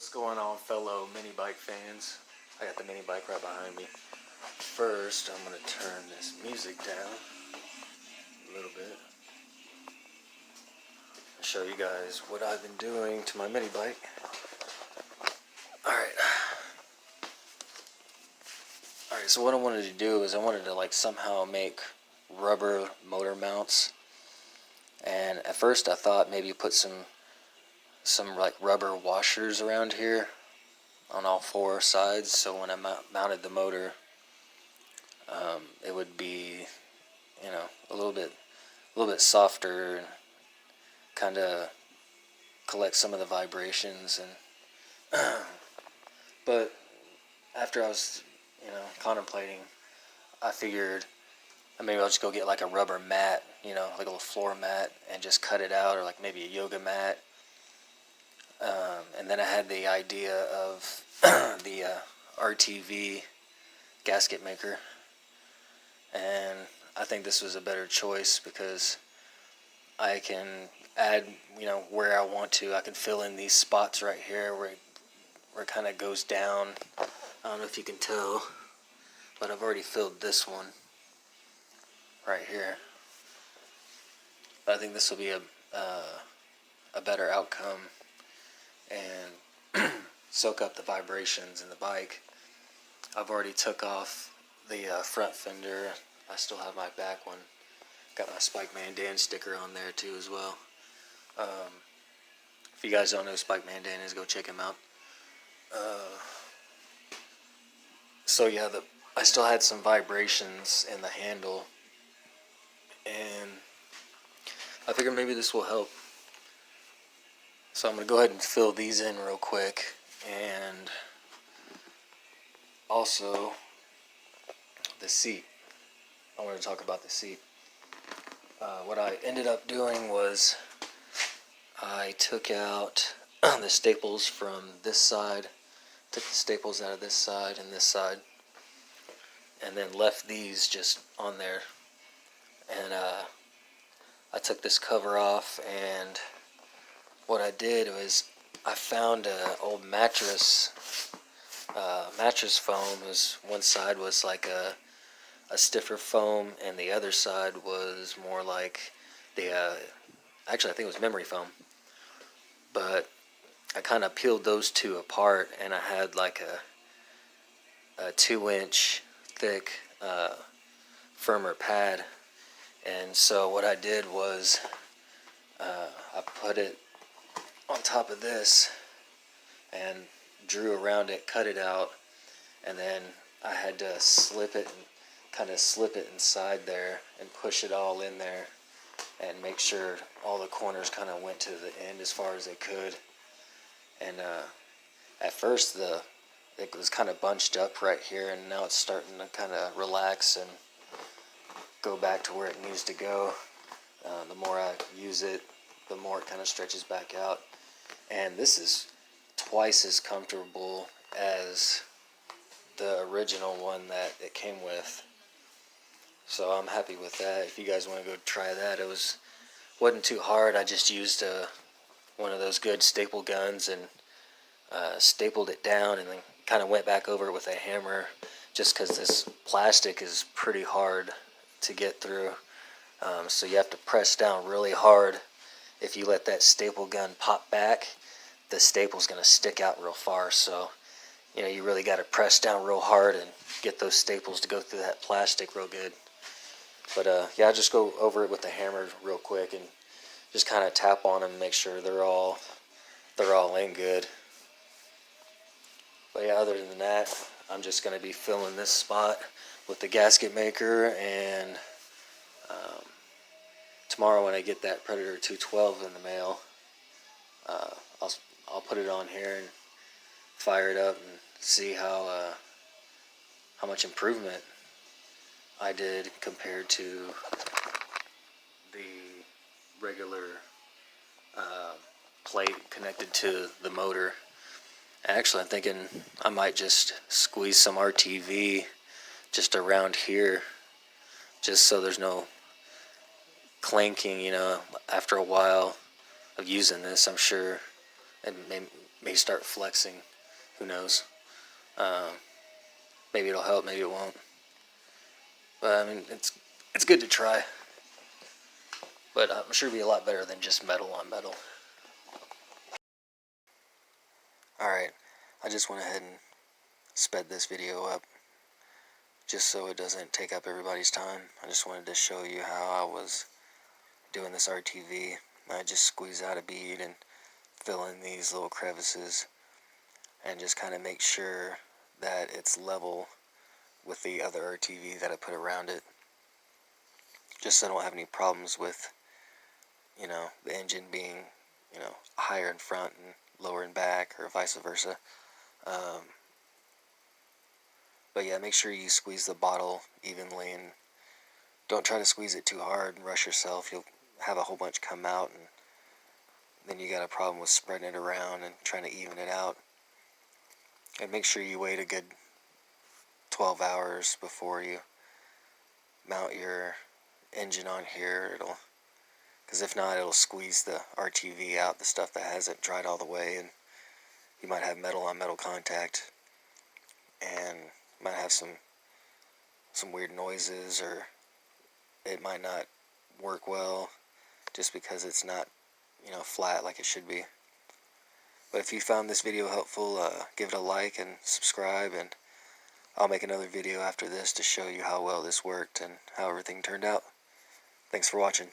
What's going on, fellow mini bike fans? I got the mini bike right behind me. First, I'm going to turn this music down a little bit and show you guys what I've been doing to my mini bike. Alright, so what I wanted to do is I wanted to somehow make rubber motor mounts. And at first I thought maybe put some rubber washers around here on all four sides, so when I mounted the motor, it would be, a little bit softer and kind of collect some of the vibrations. And but after I was, contemplating, I figured maybe I'll just go get like a rubber mat, like a little floor mat, and just cut it out, or like maybe a yoga mat. And then I had the idea of the RTV gasket maker, and I think this was a better choice because I can add, where I want to. I can fill in these spots right here where it kind of goes down. I don't know if you can tell, but I've already filled this one right here. But I think this will be a better outcome and soak up the vibrations in the bike. I've already took off the front fender. I still have my back one. Got my Spike Man Dan sticker on there too as well. If you guys don't know who Spike Man Dan is, go check him out. So yeah, I still had some vibrations in the handle, and I figured maybe this will help. So I'm going to go ahead and fill these in real quick, and also the seat. I want to talk about the seat. What I ended up doing was I took out the staples from this side, took the staples out of this side and this side, and then left these just on there. And I took this cover off, and what I did was I found an old mattress foam. One side was like a stiffer foam, and the other side was more like actually I think it was memory foam. But I kind of peeled those two apart, and I had like a 2-inch thick firmer pad. And so what I did was I put it on top of this and drew around it, cut it out, and then I had to slip it inside there and push it all in there and make sure all the corners kind of went to the end as far as they could. And at first it was kind of bunched up right here, and now it's starting to kind of relax and go back to where it needs to go. The more I use it, the more it kind of stretches back out. And this is twice as comfortable as the original one that it came with. So I'm happy with that. If you guys want to go try that, wasn't too hard. I just used one of those good staple guns and stapled it down, and then kind of went back over it with a hammer, just because this plastic is pretty hard to get through. So you have to press down really hard. If you let that staple gun pop back, the staple's going to stick out real far. So you really got to press down real hard and get those staples to go through that plastic real good. But yeah, I just go over it with the hammer real quick and just kind of tap on them and make sure they're all in good. But yeah, other than that, I'm just going to be filling this spot with the gasket maker, and tomorrow when I get that Predator 212 in the mail, I'll put it on here and fire it up and see how much improvement I did compared to the regular plate connected to the motor. Actually, I'm thinking I might just squeeze some RTV just around here, just so there's no clanking, after a while of using this. I'm sure it maybe start flexing. Who knows? Maybe it'll help, maybe it won't. But I mean, it's good to try. But I'm sure it'll be a lot better than just metal on metal. Alright, I just went ahead and sped this video up just so it doesn't take up everybody's time. I just wanted to show you how I was doing this RTV. I just squeeze out a bead and fill in these little crevices and just kind of make sure that it's level with the other RTV that I put around it, just so I don't have any problems with, you know, the engine being, you know, higher in front and lower in back, or vice versa. But yeah, make sure you squeeze the bottle evenly, and don't try to squeeze it too hard and rush yourself. You'll have a whole bunch come out, and then you got a problem with spreading it around and trying to even it out. And make sure you wait a good 12 hours before you mount your engine on here. Because if not, it'll squeeze the RTV out, the stuff that hasn't dried all the way, and you might have metal on metal contact, and might have some weird noises, or it might not work well just because it's not, you know, flat like it should be. But if you found this video helpful, give it a like and subscribe, and I'll make another video after this to show you how well this worked and how everything turned out. Thanks for watching.